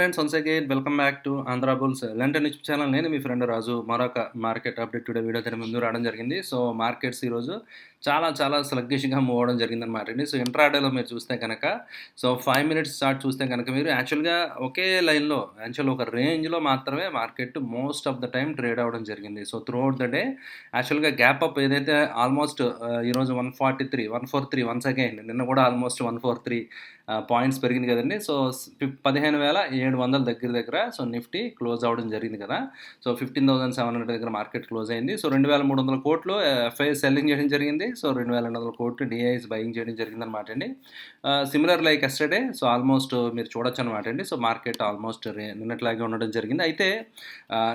Friends, once again welcome back to Andhra bulls London news channel. నేను మీ friend రాజు. మరొక market update today video తెర ముందు రావడం జరిగింది. సో మార్కెట్స్ ఈరోజు చాలా స్లగ్గిష్గా మూవ్ అవ్వడం జరిగిందనమాట అండి. సో ఇంట్రాడేలో మీరు చూస్తే కనుక, సో 5 మినిట్స్ చార్ట్ చూస్తే కనుక మీరు యాక్చువల్గా ఒకే లైన్లో ఒక రేంజ్లో మాత్రమే market most of the time trade అవ్వడం జరిగింది. So through out the day యాక్చువల్గా గ్యాప్ అప్ ఏదైతే ఆల్మోస్ట్ ఈరోజు 143 వన్స్ అగైన్, నిన్న కూడా ఆల్మోస్ట్ 143 పాయింట్స్ పెరిగింది కదండి. సో 15,700 దగ్గర సో నిఫ్టీ క్లోజ్ అవ్వడం జరిగింది కదా. సో 15,700 దగ్గర మార్కెట్ క్లోజ్ అయింది. సో 2,300 కోట్లు ఎఫ్ఐ సెల్లింగ్ చేయడం జరిగింది. సో 2,200 కోట్లు డిఐస్ బయింగ్ చేయడం జరిగింది అనమాట అండి. Similar like yesterday, so almost మీరు చూడొచ్చు అనమాట అండి. సో మార్కెట్ ఆల్మోస్ట్ నిన్నట్లాగే ఉండడం జరిగింది. అయితే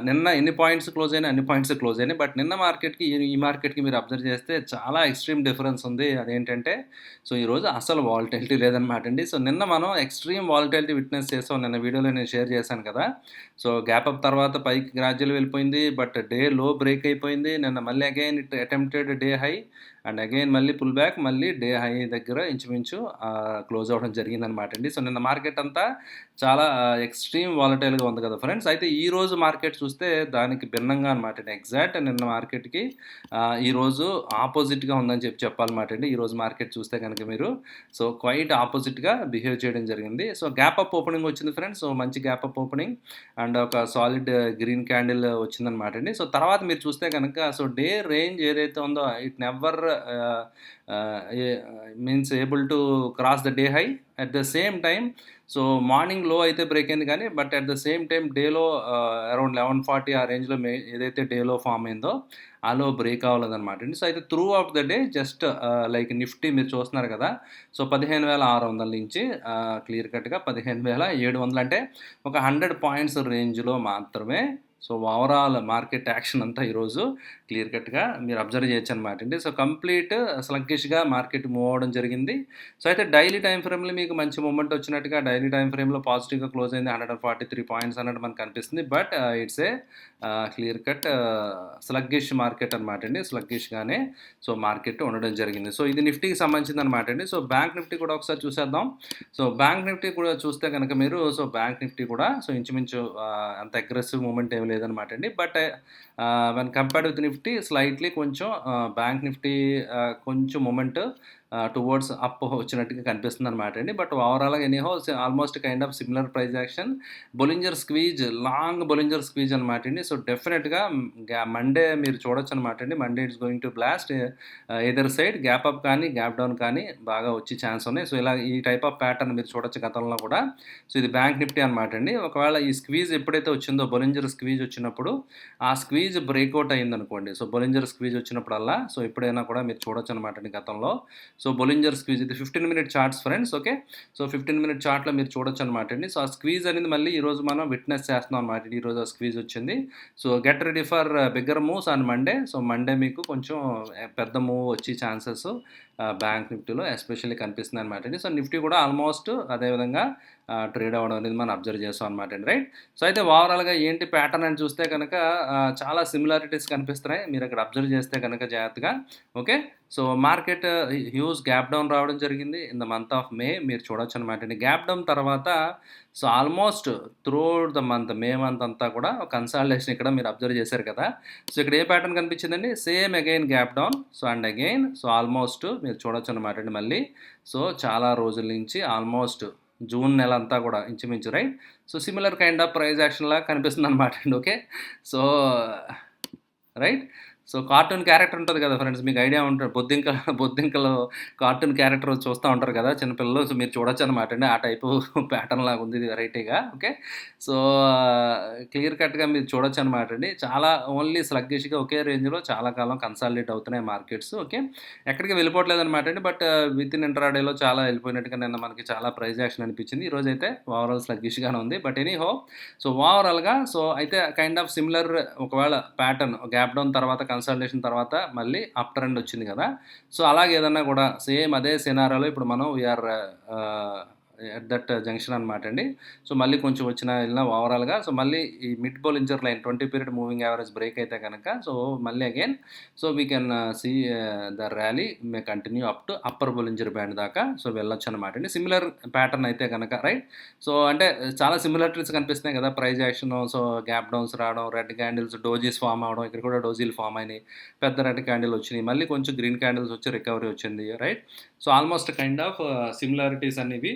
నిన్న ఎన్ని పాయింట్స్ క్లోజ్ అయినా అన్ని పాయింట్స్ క్లోజ్ అయినాయి. బట్ నిన్న మార్కెట్కి ఈ మార్కెట్కి మీరు అబ్జర్వ్ చేస్తే చాలా ఎక్స్ట్రీమ్ డిఫరెన్స్ ఉంది. అదేంటంటే, సో ఈరోజు అసలు వాలటిలిటీ లేదనమాట అండి. సో నిన్న మనం ఎక్స్ట్రీమ్ వాలటిలిటీ విట్నెస్ చేసాం. నిన్న వీడియోలో నేను షేర్ చేశాను కదా. సో గ్యాప్ అప్ తర్వాత పైకి గ్రాడ్యువల్ వెళ్ళిపోయింది, బట్ డే లో బ్రేక్ అయిపోయింది. నిన్న మళ్ళీ again it attempted day high and again మళ్ళీ పుల్ బ్యాక్, మళ్ళీ డే హై దగ్గర ఇంచుమించు క్లోజ్ అవ్వడం జరిగిందనమాట అండి. సో నిన్న మార్కెట్ అంతా చాలా ఎక్స్ట్రీమ్ వాలటైల్గా ఉంది కదా ఫ్రెండ్స్. అయితే ఈ రోజు మార్కెట్ చూస్తే దానికి భిన్నంగా అనమాట అండి. ఎగ్జాక్ట్ నిన్న మార్కెట్కి ఈరోజు ఆపోజిట్గా ఉందని చెప్పాలన్నమాట అండి. ఈరోజు మార్కెట్ చూస్తే కనుక మీరు సో క్వైట్ ఆపోజిట్గా బిహేవ్ చేయడం జరిగింది. సో గ్యాప్ అప్ ఓపెనింగ్ వచ్చింది ఫ్రెండ్స్. సో మంచి గ్యాప్ అప్ ఓపెనింగ్ అండ్ ఒక సాలిడ్ గ్రీన్ క్యాండిల్ వచ్చిందనమాట అండి. సో తర్వాత మీరు చూస్తే కనుక, సో డే రేంజ్ ఏదైతే ఉందో it never means able to cross the day high. At the same time so morning లో అయితే బ్రేక్ అయింది కానీ, but at the same time డేలో అరౌండ్ 1140 ఆ రేంజ్లో ఏదైతే డేలో ఫామ్ అయిందో ఆలో బ్రేక్ అవ్వలేదన్నమాట అండి. సో అయితే through out the day just like Nifty మీరు చూస్తున్నారు కదా. సో 15,600 నుంచి క్లియర్ కట్గా 15,700, అంటే ఒక 100 పాయింట్స్ రేంజ్లో మాత్రమే సో ఓవరాల్ మార్కెట్ యాక్షన్ అంతా ఈరోజు క్లియర్ కట్గా మీరు అబ్జర్వ్ చేయొచ్చు అనమాట అండి. సో కంప్లీట్ స్లగ్గిష్గా మార్కెట్ మూవ్ అవ్వడం జరిగింది. సో అయితే డైలీ టైం ఫ్రేమ్లో మీకు మంచి మూమెంట్ వచ్చినట్టుగా డైలీ టైం ఫ్రేమ్లో పాజిటివ్గా క్లోజ్ అయింది. 143 పాయింట్స్ అన్నట్టు మనకు కనిపిస్తుంది. But it's a clear cut sluggish market అనమాట అండి. స్లగ్గిష్గానే సో మార్కెట్ ఉండడం జరిగింది. సో ఇది నిఫ్టీకి సంబంధించింది అనమాట అండి. సో బ్యాంక్ నిఫ్టీ కూడా ఒకసారి చూసేద్దాం. సో బ్యాంక్ నిఫ్టీ కూడా చూస్తే కనుక మీరు, సో బ్యాంక్ నిఫ్టీ కూడా సో ఇంచుమించు అంత అగ్రెసివ్ మూమెంట్ ఏమి లేదనమాట అండి. But when compared with Nifty slightly కొంచెం బ్యాంక్ నిఫ్టీ కొంచెం మూమెంట్ టువర్డ్స్ అప్ వచ్చినట్టుగా కనిపిస్తుంది అనమాట అండి. బట్ ఓవరాల్గా anyhow almost kind of similar price action, Bollinger squeeze, long Bollinger squeeze అనమాట అండి. సో డెఫినెట్గా మండే మీరు చూడొచ్చు అనమాట అండి. Monday it's going to blast either side gap up కానీ గ్యాప్ డౌన్ కానీ బాగా వచ్చే ఛాన్స్ ఉన్నాయి. సో ఇలా ఈ టైప్ ఆఫ్ ప్యాటర్న్ మీరు చూడొచ్చు గతంలో కూడా. సో ఇది బ్యాంక్ నిఫ్టీ అనమాట అండి. ఒకవేళ ఈ స్క్వీజ్ ఎప్పుడైతే వచ్చిందో, బొలింజర్ స్క్వీజ్ వచ్చినప్పుడు ఆ స్క్వీజ్ బ్రేక్అవుట్ అయిందనుకోండి. సో బొలింజర్ స్క్వీజ్ వచ్చినప్పుడల్లా సో ఎప్పుడైనా కూడా మీరు చూడొచ్చు అనమాట అండి గతంలో. సో బొలింజర్ స్క్వీజ్ ఇది 15 minute charts friends. Okay, so 15 minute చార్ట్లో మీరు చూడొచ్చు అనమాట అండి. సో ఆ స్క్వీజ్ అనేది మళ్ళీ ఈరోజు మనం విట్నెస్ చేస్తున్నాం అనమాట. ఈరోజు ఆ స్క్వీజ్ వచ్చింది. So get ready for bigger moves on Monday. So Monday మీకు కొంచెం పెద్ద మూవ్ వచ్చే ఛాన్సెస్ బ్యాంక్ నిఫ్టీలో ఎస్పెషల్లీ కనిపిస్తుంది అనమాట అండి. సో నిఫ్టీ కూడా ఆల్మోస్ట్ అదేవిధంగా ట్రేడ్ అవ్వడం అనేది మనం అబ్జర్వ్ చేస్తాం అనమాట అండి. రైట్. సో అయితే ఓవరాల్గా ఏంటి ప్యాటర్న్ అని చూస్తే కనుక చాలా సిమిలారిటీస్ కనిపిస్తున్నాయి మీరు అక్కడ అబ్జర్వ్ చేస్తే కనుక జాగ్రత్తగా. Okay, so market huge gap down రావడం జరిగింది in the month of May. మీరు చూడొచ్చు అనమాట అండి. గ్యాప్ డౌన్ తర్వాత so almost through the month, May month అంతా కూడా ఒక కన్సాలిడేషన్ ఇక్కడ మీరు అబ్జర్వ్ చేశారు కదా. సో ఇక్కడ ఏ ప్యాటర్న్ కనిపించిందండి? Same again gap down, so and again so almost మీరు చూడొచ్చు అనమాట అండి. మళ్ళీ సో చాలా రోజుల నుంచి ఆల్మోస్ట్ జూన్ నెల అంతా కూడా ఇంచుమించు, right. So similar kind of price action లాగా కనిపిస్తుంది అనమాట అండి. Okay, so right. So cartoon character ఉంటుంది కదా ఫ్రెండ్స్, మీకు ఐడియా ఉంటుంది. బొద్దింకలో కార్టూన్ క్యారెక్టర్ చూస్తూ ఉంటారు కదా చిన్నపిల్లలు. సో మీరు చూడొచ్చు అనమాట అండి. ఆ టైపు ప్యాటర్న్ లాగా ఉంది ఇది వెరైటీగా. ఓకే, సో క్లియర్ కట్గా మీరు చూడొచ్చు అనమాట అండి. చాలా ఓన్లీ స్లగ్గిష్గా ఒకే రేంజ్లో చాలా కాలం కన్సాలిడేట్ అవుతున్నాయి మార్కెట్స్. ఓకే, ఎక్కడికి వెళ్ళిపోవట్లేదు అనమాట అండి. బట్ విత్ ఇన్ ఇంట్రాడేలో చాలా వెళ్ళిపోయినట్టుగా నిన్న మనకి చాలా ప్రైస్ యాక్షన్ అనిపించింది. ఈరోజు అయితే ఓవరాల్ స్లగ్గిష్గానే ఉంది. బట్ ఎనీహో సో ఓవరాల్గా సో అయితే కైండ్ ఆఫ్ సిమిలర్, ఒకవేళ ప్యాటర్న్ గ్యాప్ డౌన్ తర్వాత కన్సల్టేషన్ తర్వాత మళ్ళీ అప్ ట్రెండ్ వచ్చింది కదా. సో అలాగే ఏదన్నా కూడా సేమ్ అదే సినారియోలో ఇప్పుడు మనం వీఆర్ ఎట్ దట్ జంక్షన్ అనమాట అండి. సో మళ్ళీ కొంచెం వెళ్ళినా ఓవరాల్గా సో మళ్ళీ ఈ mid Bollinger line 20 period moving average break అయితే కనుక సో మళ్ళీ again so we can see the rally may continue up to upper Bollinger band దాకా సో వెళ్ళొచ్చు అనమాట అండి. సిమిలర్ ప్యాటర్న్ అయితే కనుక రైట్. సో అంటే చాలా సిమిలారిటీస్ కనిపిస్తున్నాయి కదా, price action, so gap downs రావడం, రెడ్ క్యాండిల్స్ డోజీస్ ఫామ్ అవడం, ఇక్కడ కూడా డోజీలు ఫామ్ అయినాయి, పెద్ద రెడ్ క్యాండిల్ వచ్చినాయి, మళ్ళీ కొంచెం గ్రీన్ క్యాండిల్స్ వచ్చి రికవరీ వచ్చింది right. So almost kind of similarities అనేవి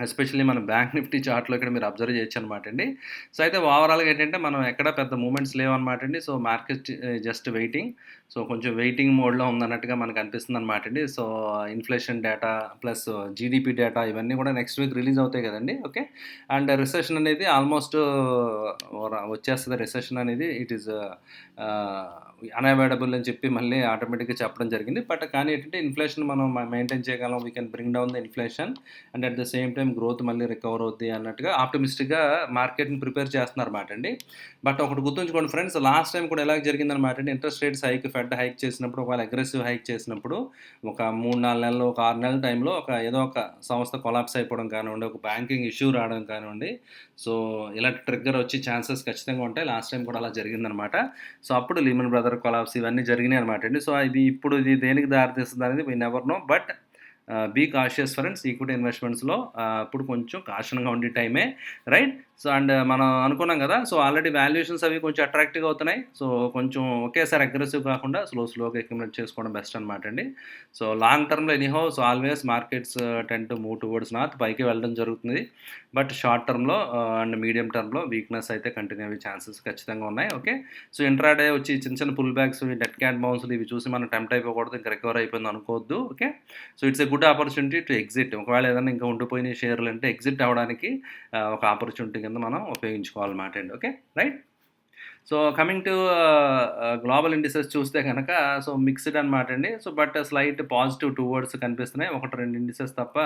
ఎస్పెషల్లీ మన బ్యాంక్ నిఫ్టీ చార్ట్లో ఇక్కడ మీరు అబ్జర్వ్ చేయొచ్చు అనమాట అండి. సో అయితే ఓవరాల్గా ఏంటంటే మనం ఎక్కడ పెద్ద మూమెంట్స్ లేవన్నమాట అండి. So market just waiting, so కొంచెం వెయిటింగ్ మోడ్లో ఉందన్నట్టుగా మనకు అనిపిస్తుంది అనమాట అండి. So inflation data plus GDP data ఇవన్నీ కూడా నెక్స్ట్ వీక్ రిలీజ్ అవుతాయి కదండి. ఓకే, అండ్ రిసెషన్ అనేది ఆల్మోస్ట్ వచ్చేస్తుంది. రిసెషన్ అనేది ఇట్ ఈస్ అన్అవాయిడబుల్ అని చెప్పి మళ్ళీ ఆటోమేటిక్గా చెప్పడం జరిగింది. బట్ కానీ ఏంటంటే ఇన్ఫ్లేషన్ మనం మెయింటైన్ చేయగలం, we can bring down the inflation and at the same time growth మళ్ళీ రికవర్ అవుద్ది అన్నట్టుగా ఆప్టమిస్టిక్గా మార్కెట్ని ప్రిపేర్ చేస్తున్నారు అన్నమాట అండి. బట్ ఒకటి గుర్తుంచుకోండి ఫ్రెండ్స్, లాస్ట్ టైం కూడా ఎలా జరిగిందనమాట అండి, ఇంట్రెస్ట్ రేట్స్ ఫెడ్ హైక్ చేసినప్పుడు, ఒకవేళ అగ్రెసివ్ హైక్ చేసినప్పుడు ఒక 3-4 నెలలు, ఒక 6 నెలల టైంలో ఏదో ఒక సంస్థ కొలాప్స్ అయిపోవడం కానివ్వండి, ఒక బ్యాంకింగ్ ఇష్యూ రావడం కానివ్వండి, సో ఇలాంటి ట్రిగ్గర్ వచ్చి ఛాన్సెస్ ఖచ్చితంగా ఉంటాయి. లాస్ట్ టైం కూడా అలా జరిగిందనమాట. సో అప్పుడు లీమన్ బ్రదర్ కొలాప్స్ ఇవన్నీ జరిగినాయి అనమాట అండి. సో ఇప్పుడు ఇది దేనికి దారితీస్తుంది అనేది we never know. But be cautious friends, equity ఇన్వెస్ట్మెంట్స్లో ఇప్పుడు కొంచెం కాషన్గా ఉండే టైమే రైట్. సో అండ్ మనం అనుకున్నాం కదా, సో ఆల్రెడీ వాల్యుయేషన్స్ అవి కొంచెం అట్రాక్టివ్గా అవుతున్నాయి. సో కొంచెం ఒకేసారి అగ్రెసివ్ కాకుండా స్లోగా అక్యుములేట్ చేసుకోవడం బెస్ట్ అనమాట అండి. సో లాంగ్ టర్మ్లో anyhow so always markets ten to move towards north, పైకి వెళ్ళడం జరుగుతుంది. బట్ షార్ట్ టర్మ్లో అండ్ మీడియం టర్మ్లో వీక్నెస్ అయితే కంటిన్యూ అయ్యే ఛాన్సెస్ ఖచ్చితంగా ఉన్నాయి. ఓకే, సో ఇంట్రాడే వచ్చి చిన్న పుల్ బ్యాక్స్, డెడ్ క్యాట్ బౌన్స్లు ఇవి చూసి మనం టెంప్ట్ అయిపోకూడదు, ఇంకా రికవర్ అయిపోయింది అనుకోవద్దు. Okay, so it's a good opportunity to exit. ఒకవేళ ఏదైనా ఇంకా ఉండిపోయిన షేర్లు అంటే ఎగ్జిట్ అవ్వడానికి ఒక ఆపర్చునిటీ కింద మనం ఉపయోగించుకోవాలన్నమాట అండి. Okay right. So coming to global indices చూస్తే కనుక సో మిక్స్డ్ అనమాట అండి. So but slight positive towards కనిపిస్తున్నాయి, 1-2 ఇండిసెస్ తప్ప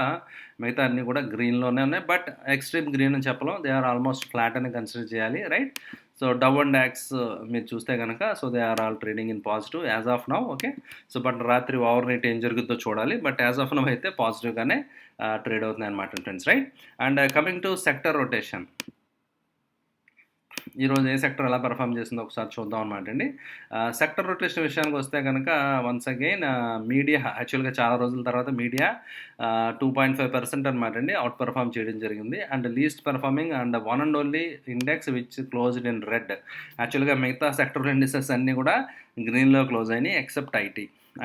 మిగతా అన్నీ కూడా గ్రీన్లోనే ఉన్నాయి. బట్ ఎక్స్ట్రీమ్ గ్రీన్ అని చెప్పలేం, దే ఆర్ ఆల్మోస్ట్ ఫ్లాట్ అని కన్సిడర్ చేయాలి right. So Dow and DAX మీరు చూస్తే కనుక so they are all trading in positive as of now. Okay, so but రాత్రి ఓవర్ నైట్ ఏం జరుగుతుందో చూడాలి. బట్ యాజ్ ఆఫ్ నౌ అయితే పాజిటివ్గానే ట్రేడ్ అవుతున్నాయి అనమాట friends right. And coming to sector rotation, ఈరోజు ఏ సెక్టర్ ఎలా పెర్ఫామ్ చేసిందో ఒకసారి చూద్దాం అనమాట అండి. సెక్టర్ రొటేషన్ విషయానికి వస్తే కనుక వన్స్ అగైన్ మీడియా యాక్చువల్గా చాలా రోజుల తర్వాత మీడియా 2.5% అనమాట అండి అవుట్ పెర్ఫామ్ చేయడం జరిగింది. And least performing and one and only index which closed in red. యాక్చువల్గా మిగతా సెక్టర్ ఇండిసెస్ అన్నీ కూడా గ్రీన్లో క్లోజ్ అయినాయి ఎక్సెప్ట్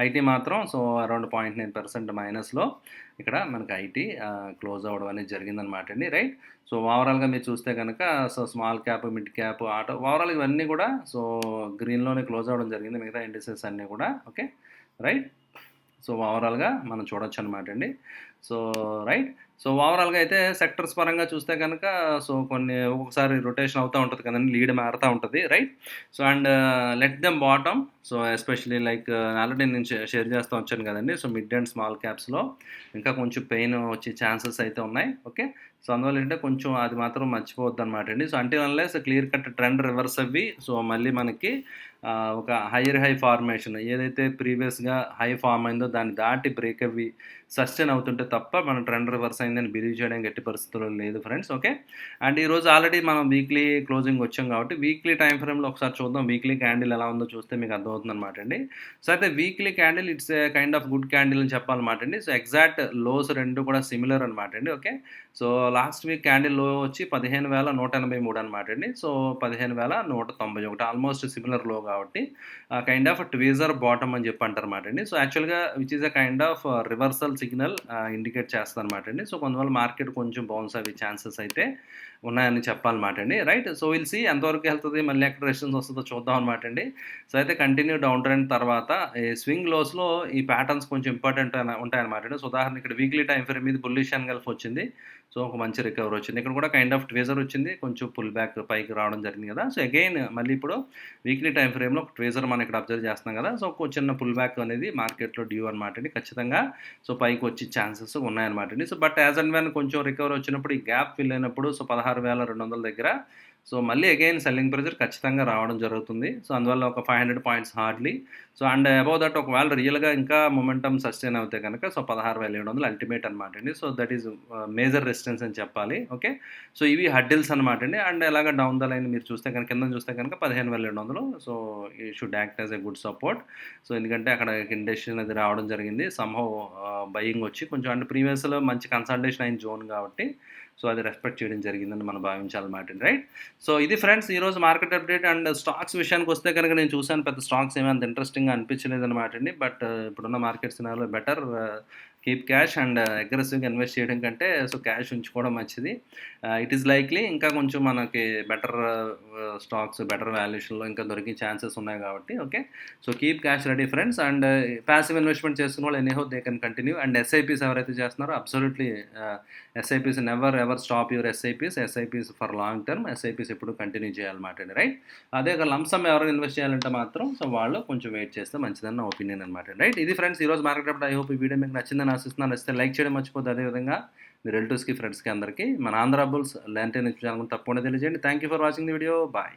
ఐటీ మాత్రం సో అరౌండ్ 0.9% మైనస్లో ఇక్కడ మనకి ఐటీ క్లోజ్ అవ్వడం అనేది జరిగిందనమాట అండి రైట్. సో ఓవరాల్గా మీరు చూస్తే కనుక so small cap, mid cap, auto overall ఇవన్నీ కూడా సో గ్రీన్లోనే క్లోజ్ అవ్వడం జరిగింది, మిగతా ఇండిసెస్ అన్నీ కూడా. Okay right. సో ఓవరాల్గా మనం చూడొచ్చు అనమాట అండి. So right. సో ఓవరాల్గా అయితే సెక్టర్స్ పరంగా చూస్తే కనుక సో కొన్ని ఒక్కొక్కసారి రొటేషన్ అవుతూ ఉంటుంది కదండి, లీడ్ మారుతూ ఉంటుంది right. So and let them bottom. So especially like already నేను షేర్ చేస్తూ వచ్చాను కదండి, సో మిడ్ అండ్ స్మాల్ క్యాప్స్లో ఇంకా కొంచెం పెయిన్ వచ్చే ఛాన్సెస్ అయితే ఉన్నాయి. ఓకే, సో అందువల్ల ఏంటంటే కొంచెం అది మాత్రం మర్చిపోవద్దు అనమాట అండి. సో అంటే unless clear cut trend reverse అవ్వి సో మళ్ళీ మనకి ఒక హైయర్ హై ఫార్మేషన్ ఏదైతే ప్రీవియస్గా హై ఫామ్ అయిందో దాన్ని దాటి బ్రేక్ అవ్వి సస్టైన్ అవుతుంటే తప్ప మనం ట్రెండ్ రివర్స్ అయిందని బిలీవ్ చేయడానికి గట్టి పరిస్థితుల్లో లేదు ఫ్రెండ్స్. ఓకే, అండ్ ఈరోజు ఆల్రెడీ మనం వీక్లీ క్లోజింగ్ వచ్చాం కాబట్టి వీక్లీ టైం ఫ్రేమ్లో ఒకసారి చూద్దాం, వీక్లీ క్యాండిల్ ఎలా ఉందో చూస్తే మీకు అర్థమవుతుంది అనమాట అండి. సో అయితే weekly candle it's a kind of good candle అని చెప్పాలన్నమాట అండి. సో ఎగ్జాక్ట్ లోస్ రెండు కూడా సిమిలర్ అనమాట అండి. Okay, so last week candle లో వచ్చి 15,183 అనమాట అండి. సో 15,191 ఆల్మోస్ట్ సిమిలర్ లో కాబట్టి కైండ్ ఆఫ్ ట్వీజర్ బాటమ్ అని చెప్పి అంటారు అనమాట అండి. సో యాక్చువల్గా which is a kind of reversal signal indicate చేస్తుంది అనమాట అండి. సో కొంతవల్ల మార్కెట్ కొంచెం బౌన్స్ అయ్యే ఛాన్సెస్ అయితే ఉన్నాయని చెప్పాలన్నమాట అండి రైట్. సో విల్ సీ ఎంతవరకు వెళ్తుంది, మళ్ళీ ఎక్కడ రెసిస్టెన్స్ వస్తుందో చూద్దాం అనమాట అండి. సో అయితే కంటిన్యూ డౌన్ ట్రెండ్ తర్వాత స్వింగ్ లోస్లో ఈ ప్యాటర్న్స్ కొంచెం ఇంపార్టెంట్ ఉంటాయన్నమాట అండి. సో ఉదాహరణ ఇక్కడ వీక్లీ టైం ఫ్రేమ్ మీద బుల్లిష్ గల్ఫ్ వచ్చింది, సో ఒక మంచి రికవర్ వచ్చింది. ఇక్కడ కూడా కైండ్ ఆఫ్ ట్వేజర్ వచ్చింది, కొంచెం పుల్ బ్యాక్ పైకి రావడం జరిగింది కదా. సో అగైన్ మళ్ళీ ఇప్పుడు వీక్లీ టైం ఫ్రేమ్లో ఒక ట్వేజర్ మనం ఇక్కడ అబ్జర్వ్ చేస్తున్నాం కదా. సో ఒక చిన్న పుల్ బ్యాక్ అనేది మార్కెట్లో డ్యూ అనమాట అండి, ఖచ్చితంగా సో పైకి వచ్చే ఛాన్సెస్ ఉన్నాయన్నమాట అండి. So but as and when కొంచెం రికవర్ వచ్చినప్పుడు ఈ గ్యాప్ ఫిల్ అయినప్పుడు సో 16,200 దగ్గర సో మళ్ళీ అగైన్ సెల్లింగ్ ప్రెజర్ ఖచ్చితంగా రావడం జరుగుతుంది. సో అందువల్ల ఒక 500 points hardly. So and above that ఒకవేళ రియల్‌గా ఇంకా మొమెంటమ్ సస్టైన్ అవుతే గనక సో 16,700 అల్టిమేట్ అనమాట అండి. So that is major resistance అని చెప్పాలి. ఓకే. సో ఇవి హడ్డిల్స్ అనమాట అండి. అండ్ ఇలాగ డౌన్ ద లైన్ మీరు చూస్తే కనుక కిందన చూస్తే కనుక 15,200. సో ఈ should act as a good support. So ఎందుకంటే అక్కడ ఇండెసిషన్ అది రావడం జరిగింది. సమ్‌హౌ బయింగ్ వచ్చి కొంచెం అంటే ప్రీవియస్‌లో మంచి కన్సాలిడేషన్ అయిన జోన్ కాబట్టి సో అది రెస్పెక్ట్ చేయడం జరిగిందని మనం భావించాలన్నమాట, రైట్. సో ఇది ఫ్రెండ్స్ ఈరోజు మార్కెట్ అప్డేట్. అండ్ స్టాక్స్ విషయానికి వస్తే కనుక నేను చూసాను, పెద్ద స్టాక్స్ ఏమీ అంత ఇంట్రెస్టింగ్గా అనిపించలేదు అనమాట అండి. బట్ ఇప్పుడున్న మార్కెట్ సినారియోలో బెటర్ కీప్ క్యాష్ అండ్ అగ్రెసివ్గా ఇన్వెస్ట్ చేయడం కంటే సో క్యాష్ ఉంచుకోవడం మంచిది. ఇట్ ఈస్ లైక్లీ ఇంకా కొంచెం మనకి బెటర్ స్టాక్స్ బెటర్ వాల్యుయేషన్లో ఇంకా దొరికే ఛాన్సెస్ ఉన్నాయి కాబట్టి okay. So keep cash ready friends. And passive investment చేస్తున్న వాళ్ళు anyhow they can continue. And SIPs ఎవరైతే చేస్తున్నారో absolutely SIPs never ever stop your SIPs for long term. SIPs ఎప్పుడు కంటిన్యూ చేయాలన్నమాట అండి, రైట్. అదే లంసమ్ ఎవరైనా ఇన్వెస్ట్ చేయాలంటే మాత్రం సో వాళ్ళు కొంచెం వెయిట్ చేస్తే మంచిదని నా ఒపీనియన్ అనమాట, రైట్. ఇది ఫ్రెండ్స్ ఈరోజు మార్కెట్ అప్డేట్. ఐ హోప్ ఈ వీడియో మీకు నచ్చిందని ఆశిస్తున్నాను. నచ్చితే లైక్ చేయడం మర్చిపోద్దు. అదేవిధంగా మీ రిలేటివ్స్కి ఫ్రెండ్స్కి అందరికీ మన ఆంధ్ర బుల్స్ ల్యాంటైన్ ఛానల్ తప్పకుండా తెలియజేయండి. Thank you for watching the video. Bye.